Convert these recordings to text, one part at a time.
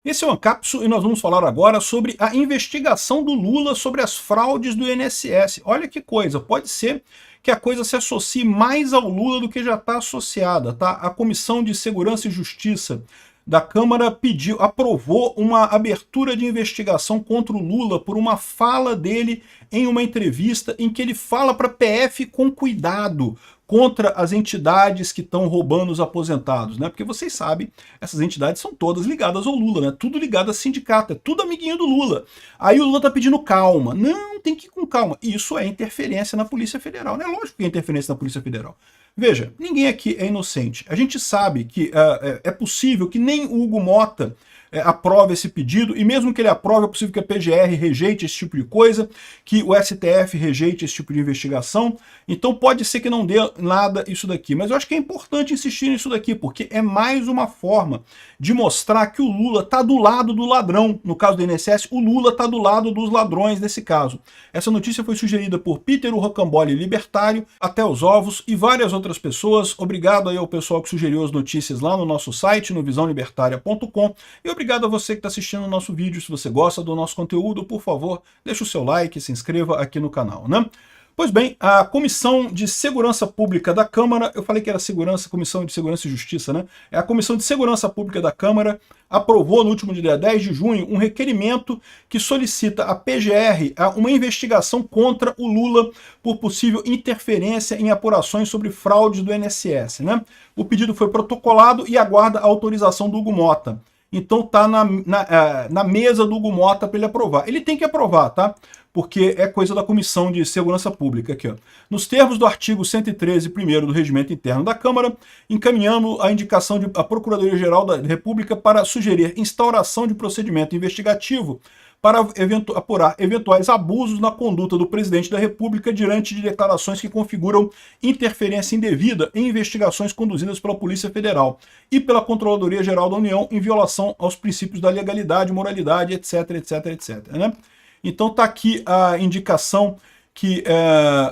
Esse é o Ancapsu e nós vamos falar agora sobre a investigação do Lula sobre as fraudes do INSS. Olha que coisa, pode ser que a coisa se associe mais ao Lula do que já está associada, tá? A Comissão de Segurança e Justiça da Câmara aprovou uma abertura de investigação contra o Lula por uma fala dele em uma entrevista em que ele fala para a PF com cuidado contra as entidades que estão roubando os aposentados, né? Porque vocês sabem, essas entidades são todas ligadas ao Lula, né? Tudo ligado a sindicato, é tudo amiguinho do Lula. Aí o Lula tá pedindo calma. Não, tem que ir com calma. Isso é interferência na Polícia Federal, né? Lógico que é interferência na Polícia Federal. Veja, ninguém aqui é inocente. A gente sabe que é possível que nem o Hugo Mota aprove esse pedido, e mesmo que ele aprove, é possível que a PGR rejeite esse tipo de coisa, que o STF rejeite esse tipo de investigação, então pode ser que não dê nada isso daqui, mas eu acho que é importante insistir nisso daqui, porque é mais uma forma de mostrar que o Lula está do lado do ladrão. No caso do INSS, o Lula está do lado dos ladrões nesse caso. Essa notícia foi sugerida por Peter Rocambole Libertário, Até os Ovos e várias outras pessoas. Obrigado aí ao pessoal que sugeriu as notícias lá no nosso site, no visãolibertaria.com, e obrigado a você que está assistindo o nosso vídeo. Se você gosta do nosso conteúdo, por favor, deixa o seu like, se inscreva aqui no canal, né? Pois bem, a Comissão de Segurança Pública da Câmara, eu falei que era Comissão de Segurança e Justiça, né? É a Comissão de Segurança Pública da Câmara, aprovou no último dia 10 de junho um requerimento que solicita à PGR uma investigação contra o Lula por possível interferência em apurações sobre fraudes do INSS, né? O pedido foi protocolado e aguarda a autorização do Hugo Mota. Então tá na mesa do Hugo Mota para ele aprovar. Ele tem que aprovar, tá? Porque é coisa da Comissão de Segurança Pública aqui, ó. Nos termos do artigo 113, primeiro do Regimento Interno da Câmara, encaminhando a indicação à Procuradoria-Geral da República para sugerir instauração de procedimento investigativo para apurar eventuais abusos na conduta do presidente da República diante de declarações que configuram interferência indevida em investigações conduzidas pela Polícia Federal e pela Controladoria-Geral da União em violação aos princípios da legalidade, moralidade, etc, etc, etc, né? Então está aqui a indicação que,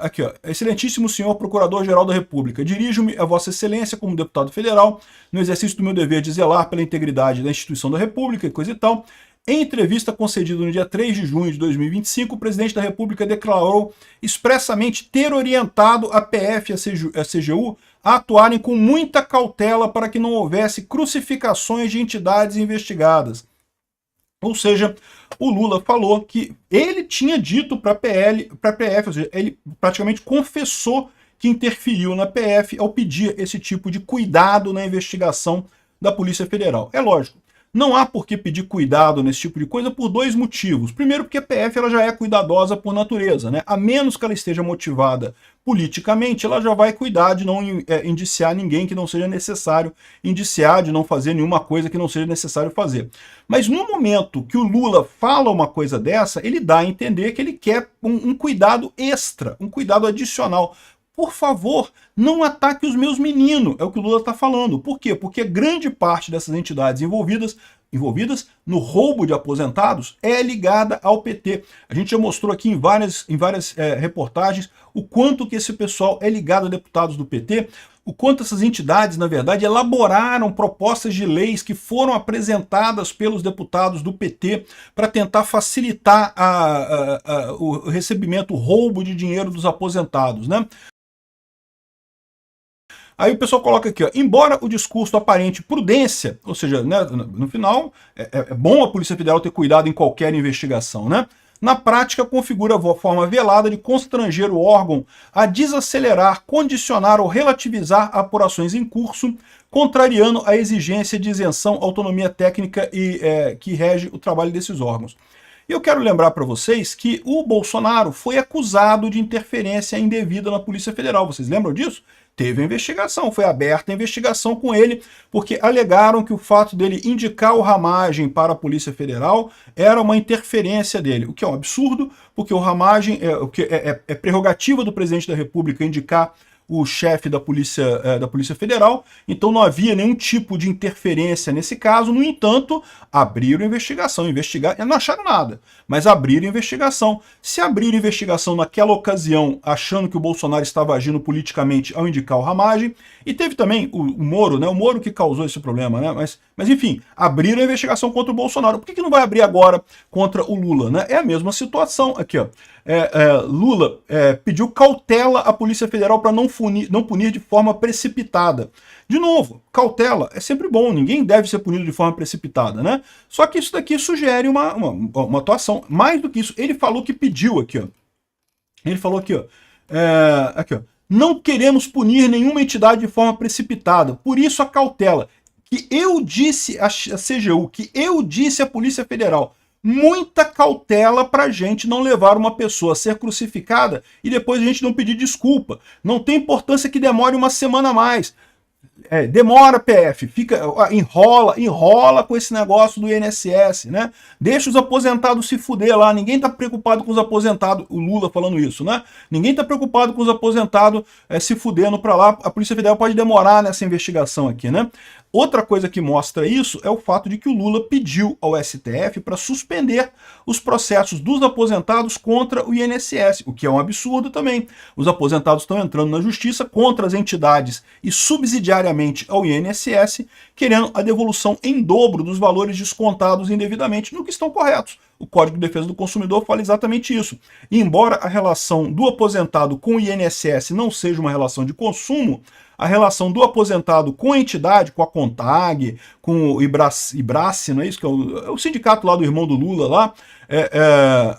aqui ó, excelentíssimo senhor Procurador-Geral da República, dirijo-me a Vossa Excelência como deputado federal, no exercício do meu dever de zelar pela integridade da instituição da República e coisa e tal. Em entrevista concedida no dia 3 de junho de 2025, o presidente da República declarou expressamente ter orientado a PF e a CGU a atuarem com muita cautela para que não houvesse crucificações de entidades investigadas. Ou seja, o Lula falou que ele tinha dito para a PF, ou seja, ele praticamente confessou que interferiu na PF ao pedir esse tipo de cuidado na investigação da Polícia Federal. É lógico, não há por que pedir cuidado nesse tipo de coisa por dois motivos. Primeiro, porque a PF ela já é cuidadosa por natureza, né? A menos que ela esteja motivada politicamente, ela já vai cuidar de não indiciar ninguém que não seja necessário indiciar, de não fazer nenhuma coisa que não seja necessário fazer. Mas no momento que o Lula fala uma coisa dessa, ele dá a entender que ele quer um cuidado extra, um cuidado adicional. Por favor, não ataque os meus meninos, é o que o Lula está falando. Por quê? Porque grande parte dessas entidades envolvidas no roubo de aposentados é ligada ao PT. A gente já mostrou aqui em várias reportagens o quanto que esse pessoal é ligado a deputados do PT, o quanto essas entidades, na verdade, elaboraram propostas de leis que foram apresentadas pelos deputados do PT para tentar facilitar o recebimento, o roubo de dinheiro dos aposentados, né? Aí o pessoal coloca aqui, ó, embora o discurso aparente prudência, ou seja, né, no final, é bom a Polícia Federal ter cuidado em qualquer investigação, né? Na prática, configura a forma velada de constranger o órgão a desacelerar, condicionar ou relativizar apurações em curso, contrariando a exigência de isenção, autonomia técnica que rege o trabalho desses órgãos. Eu quero lembrar para vocês que o Bolsonaro foi acusado de interferência indevida na Polícia Federal. Vocês lembram disso? Teve a investigação, foi aberta a investigação com ele, porque alegaram que o fato dele indicar o Ramagem para a Polícia Federal era uma interferência dele, o que é um absurdo, porque o Ramagem é prerrogativa do presidente da República indicar o chefe da Polícia Federal, então não havia nenhum tipo de interferência nesse caso. No entanto, abriram investigação, não acharam nada, mas abriram investigação. Se abriram investigação naquela ocasião, achando que o Bolsonaro estava agindo politicamente ao indicar o Ramagem, e teve também o Moro, né? O Moro que causou esse problema, né? Mas enfim, abriram a investigação contra o Bolsonaro. Por que não vai abrir agora contra o Lula, né? É a mesma situação aqui, ó. Lula pediu cautela à Polícia Federal para não punir de forma precipitada. De novo, cautela é sempre bom, ninguém deve ser punido de forma precipitada, né? Só que isso daqui sugere uma atuação. Mais do que isso, ele falou que pediu aqui, ó. Ele falou aqui, ó. Aqui, ó. Não queremos punir nenhuma entidade de forma precipitada, por isso a cautela. Que eu disse à CGU, que eu disse à Polícia Federal, muita cautela para a gente não levar uma pessoa a ser crucificada e depois a gente não pedir desculpa. Não tem importância que demore uma semana a mais. Demora, PF, enrola com esse negócio do INSS, né? Deixa os aposentados se fuder lá, ninguém tá preocupado com os aposentados, o Lula falando isso, né? Ninguém tá preocupado com os aposentados se fudendo pra lá, a Polícia Federal pode demorar nessa investigação aqui, né? Outra coisa que mostra isso é o fato de que o Lula pediu ao STF para suspender os processos dos aposentados contra o INSS, o que é um absurdo também. Os aposentados estão entrando na justiça contra as entidades e subsidiariamente ao INSS, querendo a devolução em dobro dos valores descontados indevidamente, no que estão corretos. O Código de Defesa do Consumidor fala exatamente isso. E embora a relação do aposentado com o INSS não seja uma relação de consumo, a relação do aposentado com a entidade, com a CONTAG, com o Ibrace, não é isso? Que é o sindicato lá do irmão do Lula, lá,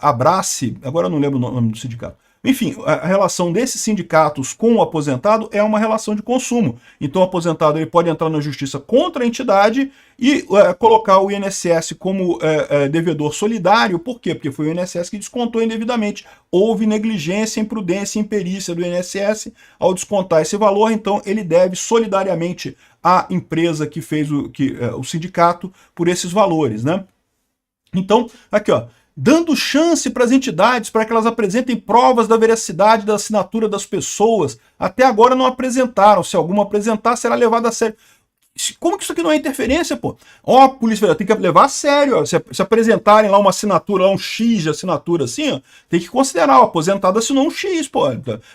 Abrace, agora eu não lembro o nome do sindicato. Enfim, a relação desses sindicatos com o aposentado é uma relação de consumo. Então o aposentado ele pode entrar na justiça contra a entidade e colocar o INSS como devedor solidário. Por quê? Porque foi o INSS que descontou indevidamente. Houve negligência, imprudência e imperícia do INSS ao descontar esse valor, então ele deve solidariamente à empresa que fez o sindicato por esses valores, né? Então, aqui ó, dando chance para as entidades para que elas apresentem provas da veracidade da assinatura das pessoas. Até agora não apresentaram. Se alguma apresentar, será levada a sério. Como que isso aqui não é interferência, pô? Ó, a Polícia Federal tem que levar a sério. Ó. Se apresentarem lá uma assinatura, lá um X de assinatura assim, ó, tem que considerar. O aposentado assinou um X, pô.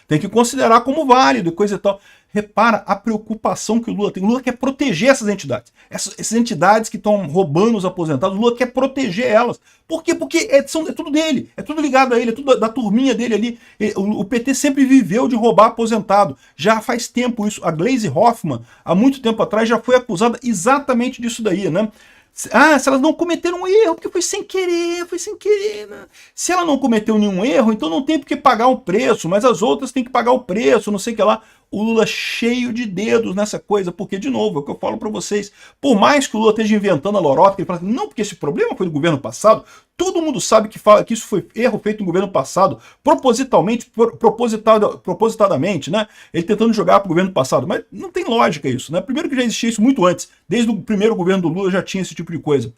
Tem que considerar como válido e coisa e tal. Repara a preocupação que o Lula tem. O Lula quer proteger essas entidades. Essas entidades que estão roubando os aposentados, o Lula quer proteger elas. Por quê? Porque é tudo dele, é tudo ligado a ele, é tudo da turminha dele ali. O PT sempre viveu de roubar aposentado. Já faz tempo isso. A Gleisi Hoffmann, há muito tempo atrás, já foi acusada exatamente disso daí, né? Se elas não cometeram um erro, porque foi sem querer, né? Se ela não cometeu nenhum erro, então não tem por que pagar o preço, mas as outras têm que pagar o preço, não sei o que lá. O Lula cheio de dedos nessa coisa, porque, de novo, é o que eu falo para vocês, por mais que o Lula esteja inventando a lorota, ele fala assim, não, porque esse problema foi do governo passado, todo mundo sabe que isso foi erro feito no governo passado, propositadamente, né? Ele tentando jogar para o governo passado, mas não tem lógica isso, né? Primeiro que já existia isso muito antes, desde o primeiro governo do Lula já tinha esse tipo de coisa.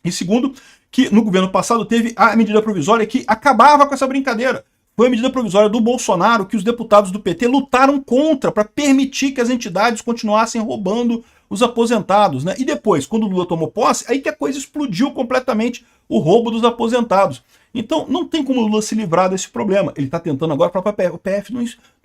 E segundo, que no governo passado teve a medida provisória que acabava com essa brincadeira. Foi a medida provisória do Bolsonaro que os deputados do PT lutaram contra para permitir que as entidades continuassem roubando os aposentados, né? E depois, quando o Lula tomou posse, aí que a coisa explodiu completamente, o roubo dos aposentados. Então, não tem como o Lula se livrar desse problema. Ele está tentando agora para o PF não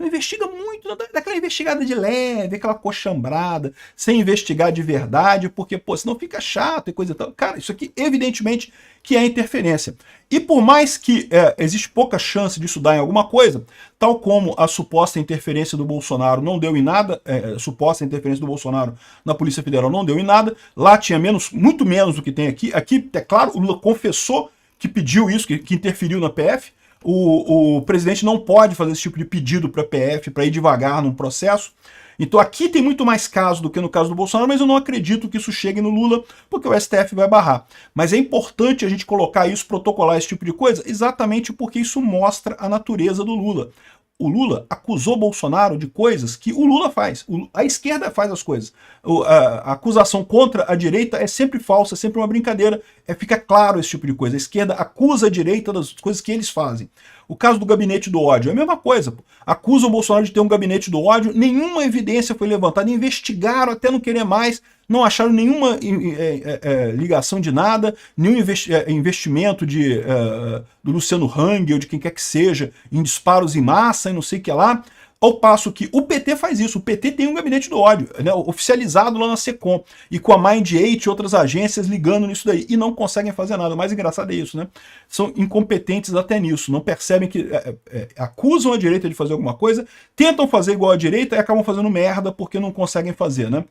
investiga muito, não dá aquela investigada de leve, aquela coxambrada, sem investigar de verdade, porque, pô, senão fica chato e coisa e tal. Cara, isso aqui, evidentemente, que é interferência. E por mais que existe pouca chance disso dar em alguma coisa, tal como a suposta interferência do Bolsonaro não deu em nada, suposta interferência do Bolsonaro na Polícia Federal não deu em nada, lá tinha muito menos do que tem aqui. Aqui, é claro, o Lula confessou que pediu isso, que interferiu na PF. O presidente não pode fazer esse tipo de pedido para a PF, para ir devagar num processo. Então aqui tem muito mais caso do que no caso do Bolsonaro, mas eu não acredito que isso chegue no Lula, porque o STF vai barrar. Mas é importante a gente colocar isso, protocolar esse tipo de coisa, exatamente porque isso mostra a natureza do Lula. O Lula acusou Bolsonaro de coisas que o Lula faz. A esquerda faz as coisas. A acusação contra a direita é sempre falsa, é sempre uma brincadeira. Fica claro esse tipo de coisa. A esquerda acusa a direita das coisas que eles fazem. O caso do gabinete do ódio é a mesma coisa. Acusa o Bolsonaro de ter um gabinete do ódio, nenhuma evidência foi levantada, investigaram até não querer mais, não acharam nenhuma ligação de nada, nenhum investimento do Luciano Hang ou de quem quer que seja, em disparos em massa e não sei o que lá. Ao passo que o PT faz isso, o PT tem um gabinete do ódio, né, oficializado lá na SECOM, e com a Mind8 e outras agências ligando nisso daí, e não conseguem fazer nada. O mais engraçado é isso, né? São incompetentes até nisso, não percebem que acusam a direita de fazer alguma coisa, tentam fazer igual a direita e acabam fazendo merda porque não conseguem fazer, né?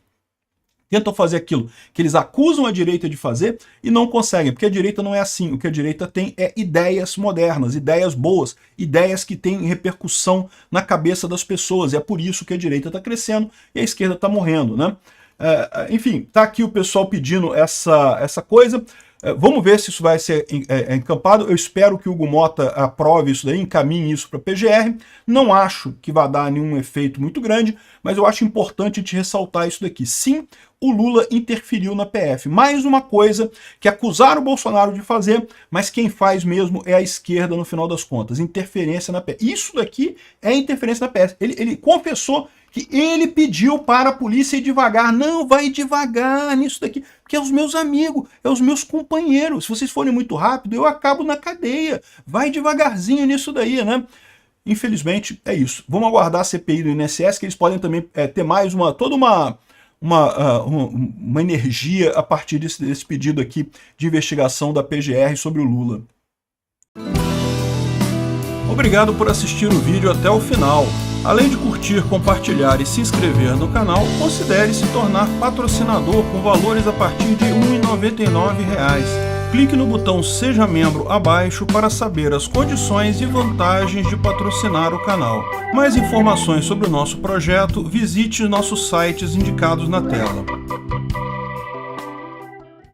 Tentam fazer aquilo que eles acusam a direita de fazer e não conseguem, porque a direita não é assim. O que a direita tem é ideias modernas, ideias boas, ideias que têm repercussão na cabeça das pessoas. E é por isso que a direita está crescendo e a esquerda está morrendo, né? Enfim, tá aqui o pessoal pedindo essa coisa. Vamos ver se isso vai ser encampado. Eu espero que o Hugo Mota aprove isso daí, encaminhe isso para a PGR. Não acho que vai dar nenhum efeito muito grande, mas eu acho importante te ressaltar isso daqui. Sim, o Lula interferiu na PF. Mais uma coisa que acusaram o Bolsonaro de fazer, mas quem faz mesmo é a esquerda no final das contas. Interferência na PF. Isso daqui é interferência na PF. Ele confessou que ele pediu para a polícia ir devagar. Não, vai devagar nisso daqui, porque é os meus amigos, é os meus companheiros. Se vocês forem muito rápido, eu acabo na cadeia. Vai devagarzinho nisso daí, né? Infelizmente, é isso. Vamos aguardar a CPI do INSS, que eles podem também ter mais toda uma energia a partir desse pedido aqui de investigação da PGR sobre o Lula. Obrigado por assistir o vídeo até o final. Além de curtir, compartilhar e se inscrever no canal, considere se tornar patrocinador com valores a partir de R$ 1,99. Clique no botão Seja Membro abaixo para saber as condições e vantagens de patrocinar o canal. Mais informações sobre o nosso projeto, visite nossos sites indicados na tela.